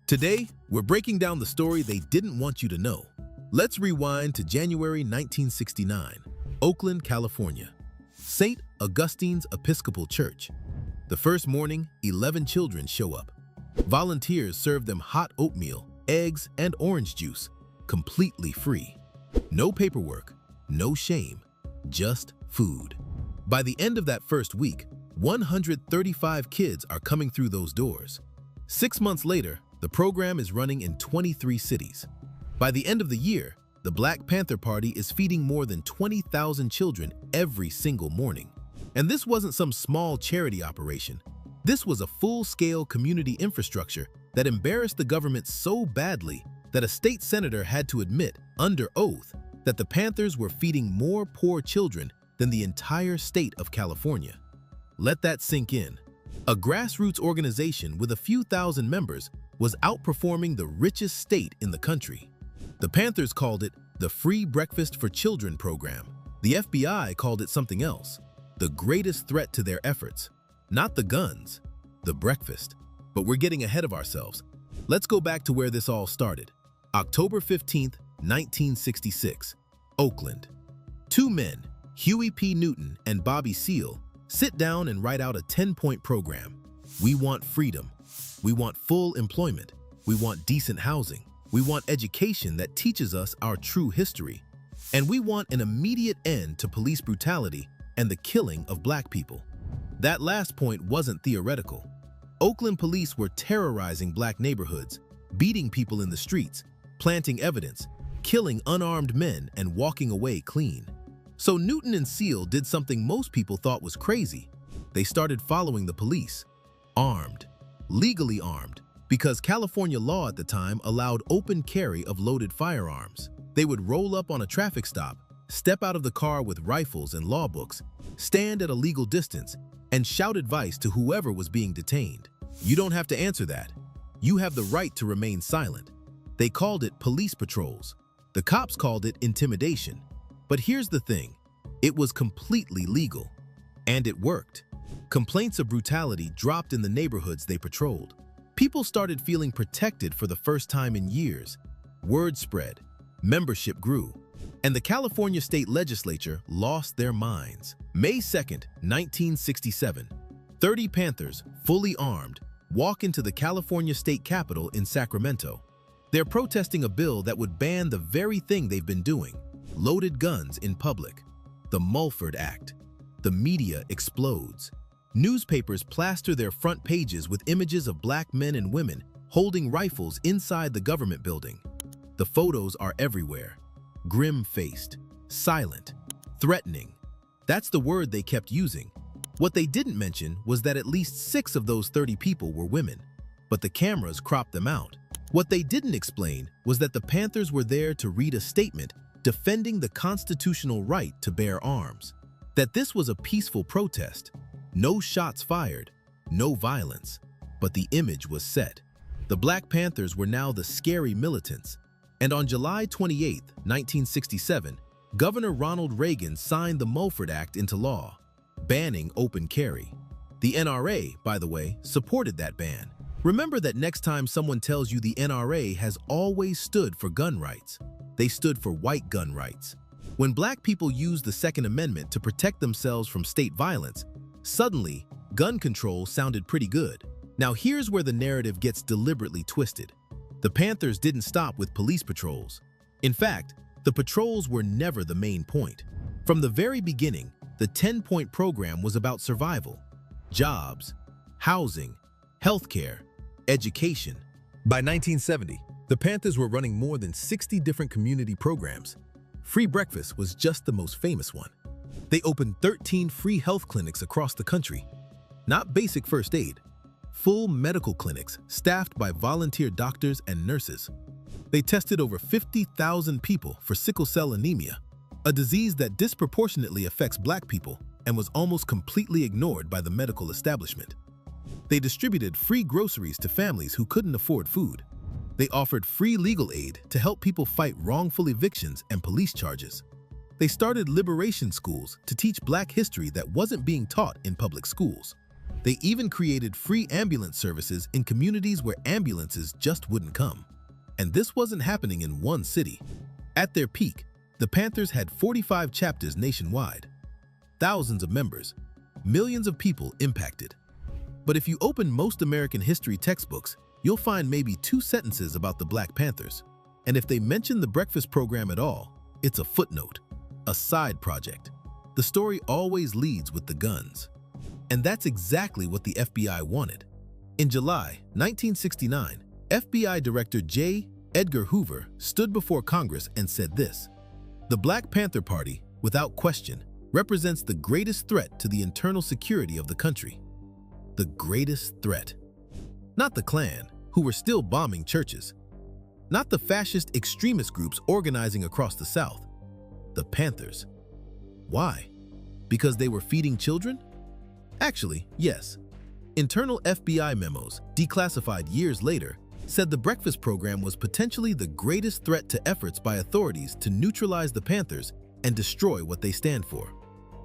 Today, we're breaking down the story they didn't want you to know. Let's rewind to January 1969, Oakland, California. St. Augustine's Episcopal Church. The first morning, 11 children show up. Volunteers serve them hot oatmeal, eggs, and orange juice, completely free. No paperwork, no shame, just food. By the end of that first week, 135 kids are coming through those doors. 6 months later, the program is running in 23 cities. By the end of the year, the Black Panther Party is feeding more than 20,000 children every single morning. And this wasn't some small charity operation. This was a full-scale community infrastructure that embarrassed the government so badly that a state senator had to admit, under oath, that the Panthers were feeding more poor children than the entire state of California. Let that sink in. A grassroots organization with a few thousand members was outperforming the richest state in the country. The Panthers called it the Free Breakfast for Children program. The FBI called it something else, the greatest threat to their efforts. Not the guns, the breakfast. But we're getting ahead of ourselves. Let's go back to where this all started. October 15th, 1966, Oakland. Two men, Huey P. Newton and Bobby Seale, sit down and write out a 10-point program. We want freedom. We want full employment. We want decent housing. We want education that teaches us our true history. And we want an immediate end to police brutality and the killing of Black people. That last point wasn't theoretical. Oakland police were terrorizing Black neighborhoods, beating people in the streets, planting evidence, killing unarmed men, and walking away clean. So Newton and Seale did something most people thought was crazy. They started following the police, armed, legally armed, because California law at the time allowed open carry of loaded firearms. They would roll up on a traffic stop, step out of the car with rifles and law books, stand at a legal distance, and shout advice to whoever was being detained. You don't have to answer that. You have the right to remain silent. They called it police patrols. The cops called it intimidation. But here's the thing, it was completely legal. And it worked. Complaints of brutality dropped in the neighborhoods they patrolled. People started feeling protected for the first time in years. Word spread, membership grew, and the California State Legislature lost their minds. May 2nd, 1967, 30 Panthers, fully armed, walk into the California State Capitol in Sacramento. They're protesting a bill that would ban the very thing they've been doing, loaded guns in public. The Mulford Act. The media explodes. Newspapers plaster their front pages with images of Black men and women holding rifles inside the government building. The photos are everywhere. Grim-faced, silent, threatening. That's the word they kept using. What they didn't mention was that at least 6 of those 30 people were women, but the cameras cropped them out. What they didn't explain was that the Panthers were there to read a statement defending the constitutional right to bear arms. That this was a peaceful protest. No shots fired, no violence, but the image was set. The Black Panthers were now the scary militants. And on July 28, 1967, Governor Ronald Reagan signed the Mulford Act into law, banning open carry. The NRA, by the way, supported that ban. Remember that next time someone tells you the NRA has always stood for gun rights. They stood for white gun rights. When Black people used the Second Amendment to protect themselves from state violence, suddenly, gun control sounded pretty good. Now here's where the narrative gets deliberately twisted. The Panthers didn't stop with police patrols. In fact, the patrols were never the main point. From the very beginning, the 10-point program was about survival, jobs, housing, healthcare, education. By 1970, the Panthers were running more than 60 different community programs. Free breakfast was just the most famous one. They opened 13 free health clinics across the country. Not basic first aid, full medical clinics staffed by volunteer doctors and nurses. They tested over 50,000 people for sickle cell anemia, a disease that disproportionately affects Black people and was almost completely ignored by the medical establishment. They distributed free groceries to families who couldn't afford food. They offered free legal aid to help people fight wrongful evictions and police charges. They started liberation schools to teach Black history that wasn't being taught in public schools. They even created free ambulance services in communities where ambulances just wouldn't come. And this wasn't happening in one city. At their peak, the Panthers had 45 chapters nationwide, thousands of members, millions of people impacted. But if you open most American history textbooks, you'll find maybe 2 sentences about the Black Panthers. And if they mention the breakfast program at all, it's a footnote, a side project. The story always leads with the guns. And that's exactly what the FBI wanted. In July 1969, FBI Director J. Edgar Hoover stood before Congress and said this: "The Black Panther Party, without question, represents the greatest threat to the internal security of the country." The greatest threat. Not the Klan, who were still bombing churches. Not the fascist extremist groups organizing across the South. The Panthers. Why? Because they were feeding children? Actually, yes. Internal FBI memos, declassified years later, said the breakfast program was potentially the greatest threat to efforts by authorities to neutralize the Panthers and destroy what they stand for.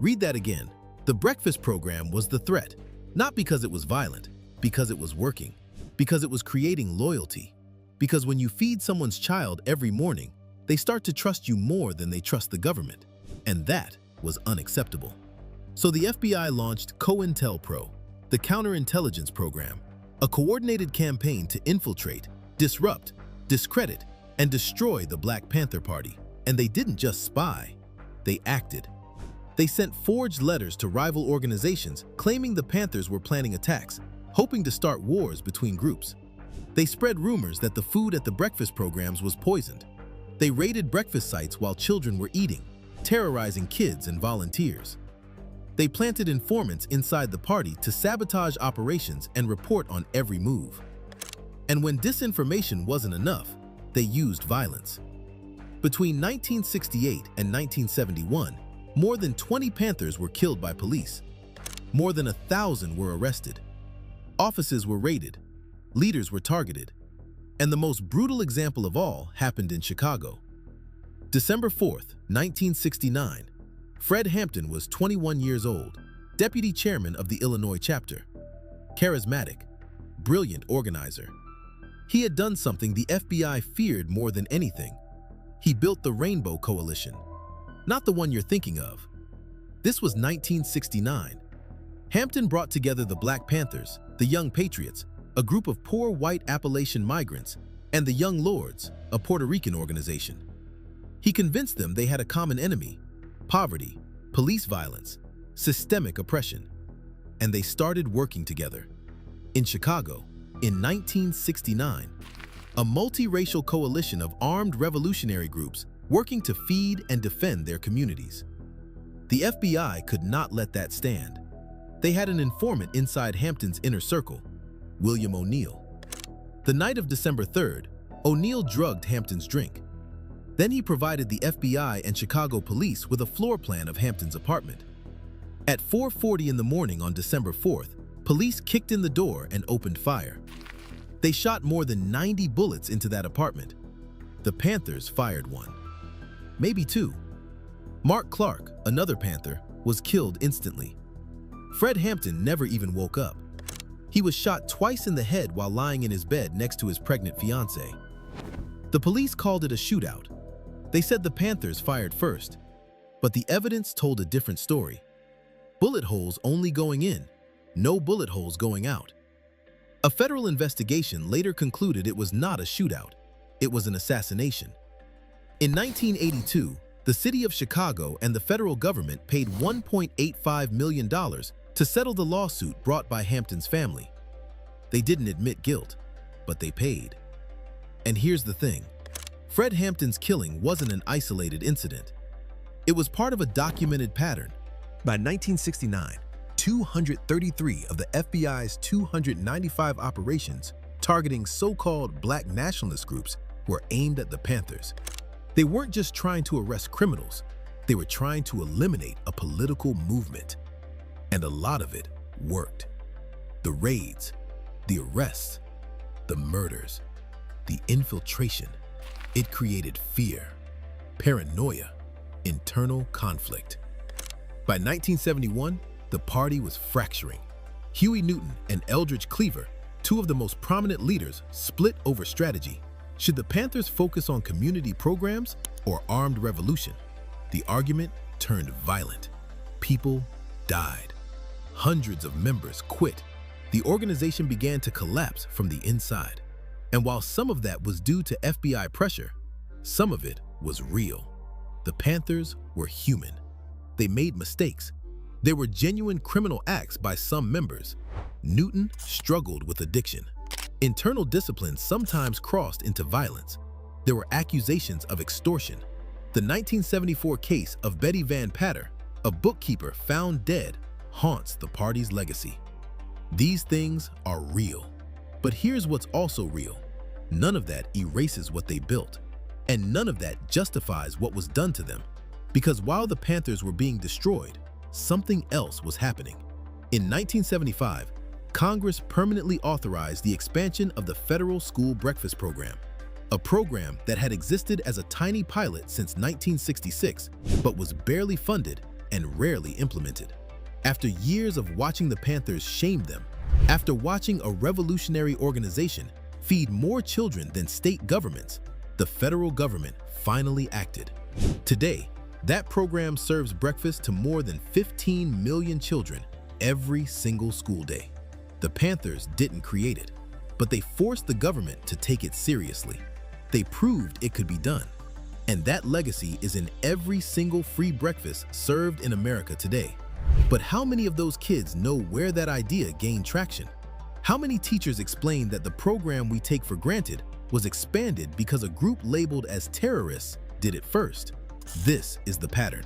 Read that again. The breakfast program was the threat, not because it was violent, because it was working, because it was creating loyalty. Because when you feed someone's child every morning, they start to trust you more than they trust the government. And that was unacceptable. So the FBI launched COINTELPRO, the counterintelligence program, a coordinated campaign to infiltrate, disrupt, discredit, and destroy the Black Panther Party. And they didn't just spy, they acted. They sent forged letters to rival organizations claiming the Panthers were planning attacks, hoping to start wars between groups. They spread rumors that the food at the breakfast programs was poisoned. They raided breakfast sites while children were eating, terrorizing kids and volunteers. They planted informants inside the party to sabotage operations and report on every move. And when disinformation wasn't enough, they used violence. Between 1968 and 1971, more than 20 Panthers were killed by police. More than 1,000 were arrested. Offices were raided. Leaders were targeted. And the most brutal example of all happened in Chicago. December 4th, 1969, Fred Hampton was 21 years old, deputy chairman of the Illinois chapter. Charismatic, brilliant organizer. He had done something the FBI feared more than anything. He built the Rainbow Coalition. Not the one you're thinking of. This was 1969. Hampton brought together the Black Panthers, the Young Patriots, a group of poor white Appalachian migrants, and the Young Lords, a Puerto Rican organization. He convinced them they had a common enemy: poverty, police violence, systemic oppression. And they started working together. In Chicago, in 1969, a multiracial coalition of armed revolutionary groups working to feed and defend their communities. The FBI could not let that stand. They had an informant inside Hampton's inner circle, William O'Neill. The night of December 3rd, O'Neill drugged Hampton's drink. Then he provided the FBI and Chicago police with a floor plan of Hampton's apartment. At 4:40 in the morning on December 4th, police kicked in the door and opened fire. They shot more than 90 bullets into that apartment. The Panthers fired one. Maybe two. Mark Clark, another Panther, was killed instantly. Fred Hampton never even woke up. He was shot twice in the head while lying in his bed next to his pregnant fiancée. The police called it a shootout. They said the Panthers fired first, but the evidence told a different story. Bullet holes only going in, no bullet holes going out. A federal investigation later concluded it was not a shootout, it was an assassination. In 1982, the city of Chicago and the federal government paid $1.85 million to settle the lawsuit brought by Hampton's family. They didn't admit guilt, but they paid. And here's the thing. Fred Hampton's killing wasn't an isolated incident. It was part of a documented pattern. By 1969, 233 of the FBI's 295 operations targeting so-called black nationalist groups were aimed at the Panthers. They weren't just trying to arrest criminals, they were trying to eliminate a political movement. And a lot of it worked. The raids, the arrests, the murders, the infiltration. It created fear, paranoia, internal conflict. By 1971, the party was fracturing. Huey Newton and Eldridge Cleaver, two of the most prominent leaders, split over strategy. Should the Panthers focus on community programs or armed revolution? The argument turned violent. People died. Hundreds of members quit. The organization began to collapse from the inside. And while some of that was due to FBI pressure, some of it was real. The Panthers were human. They made mistakes. There were genuine criminal acts by some members. Newton struggled with addiction. Internal discipline sometimes crossed into violence. There were accusations of extortion. The 1974 case of Betty Van Patter, a bookkeeper found dead, haunts the party's legacy. These things are real. But here's what's also real. None of that erases what they built. And none of that justifies what was done to them. Because while the Panthers were being destroyed, something else was happening. In 1975, Congress permanently authorized the expansion of the Federal School Breakfast Program, a program that had existed as a tiny pilot since 1966, but was barely funded and rarely implemented. After years of watching the Panthers shame them, after watching a revolutionary organization feed more children than state governments, the federal government finally acted. Today, that program serves breakfast to more than 15 million children every single school day. The Panthers didn't create it, but they forced the government to take it seriously. They proved it could be done. And that legacy is in every single free breakfast served in America today. But how many of those kids know where that idea gained traction? How many teachers explain that the program we take for granted was expanded because a group labeled as terrorists did it first? This is the pattern.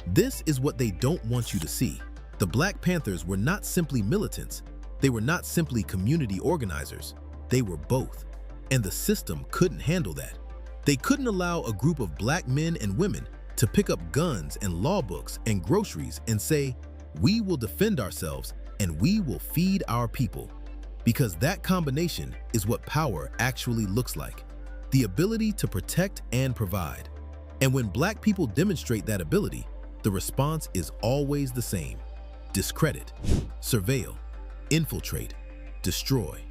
This is what they don't want you to see. The Black Panthers were not simply militants. They were not simply community organizers. They were both. And the system couldn't handle that. They couldn't allow a group of black men and women to pick up guns and law books and groceries and say, "We will defend ourselves and we will feed our people." Because that combination is what power actually looks like. The ability to protect and provide. And when black people demonstrate that ability, the response is always the same. Discredit, surveil, infiltrate, destroy.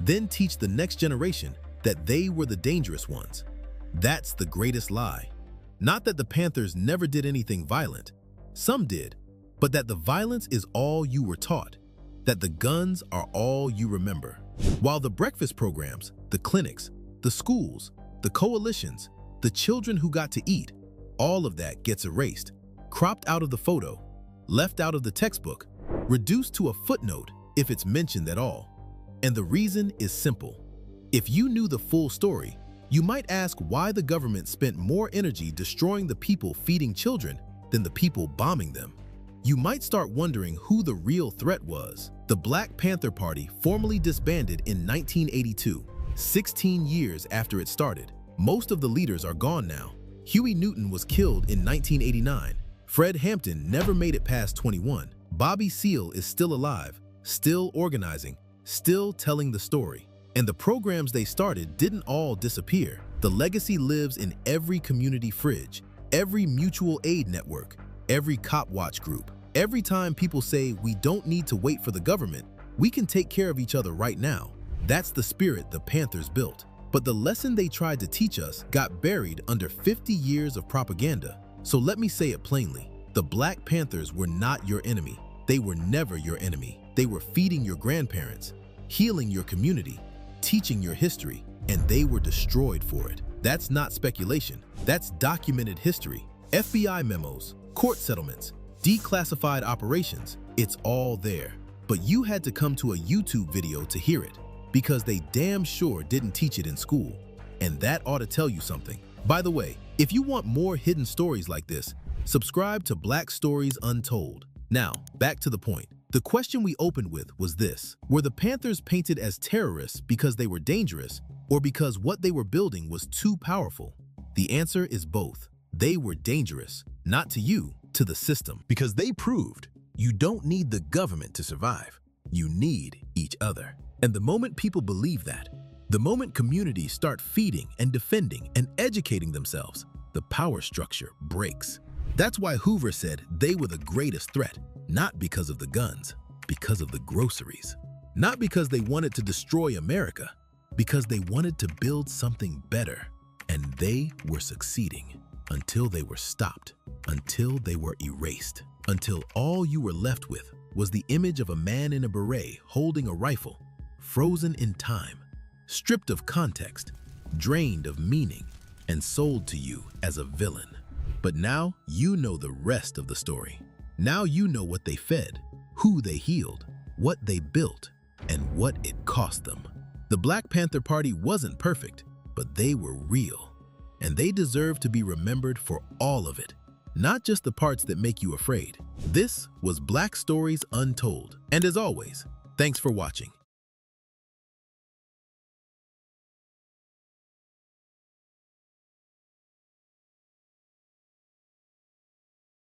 Then teach the next generation that they were the dangerous ones. That's the greatest lie. Not that the Panthers never did anything violent. Some did, but that the violence is all you were taught. That the guns are all you remember. While the breakfast programs, the clinics, the schools, the coalitions, the children who got to eat, all of that gets erased, cropped out of the photo, left out of the textbook, reduced to a footnote if it's mentioned at all. And the reason is simple. If you knew the full story, you might ask why the government spent more energy destroying the people feeding children than the people bombing them. You might start wondering who the real threat was. The Black Panther Party formally disbanded in 1982, 16 years after it started. Most of the leaders are gone now. Huey Newton was killed in 1989. Fred Hampton never made it past 21. Bobby Seale is still alive, still organizing, still telling the story. And the programs they started didn't all disappear. The legacy lives in every community fridge, every mutual aid network, every cop watch group. Every time people say we don't need to wait for the government, we can take care of each other right now. That's the spirit the Panthers built. But the lesson they tried to teach us got buried under 50 years of propaganda. So let me say it plainly. The Black Panthers were not your enemy. They were never your enemy. They were feeding your grandparents, healing your community, teaching your history, and they were destroyed for it. That's not speculation. That's documented history. FBI memos, court settlements, declassified operations, it's all there. But you had to come to a YouTube video to hear it, because they damn sure didn't teach it in school. And that ought to tell you something. By the way, if you want more hidden stories like this, subscribe to Black Stories Untold. Now, back to the point. The question we opened with was this: were the Panthers painted as terrorists because they were dangerous, or because what they were building was too powerful? The answer is both. They were dangerous, not to you, to the system. Because they proved you don't need the government to survive. You need each other. And the moment people believe that, the moment communities start feeding and defending and educating themselves, the power structure breaks. That's why Hoover said they were the greatest threat, not because of the guns, because of the groceries. Not because they wanted to destroy America, because they wanted to build something better. And they were succeeding until they were stopped, until they were erased, until all you were left with was the image of a man in a beret holding a rifle, frozen in time, stripped of context, drained of meaning, and sold to you as a villain. But now you know the rest of the story. Now you know what they fed, who they healed, what they built, and what it cost them. The Black Panther Party wasn't perfect, but they were real. And they deserve to be remembered for all of it, not just the parts that make you afraid. This was Black Stories Untold. And as always, thanks for watching.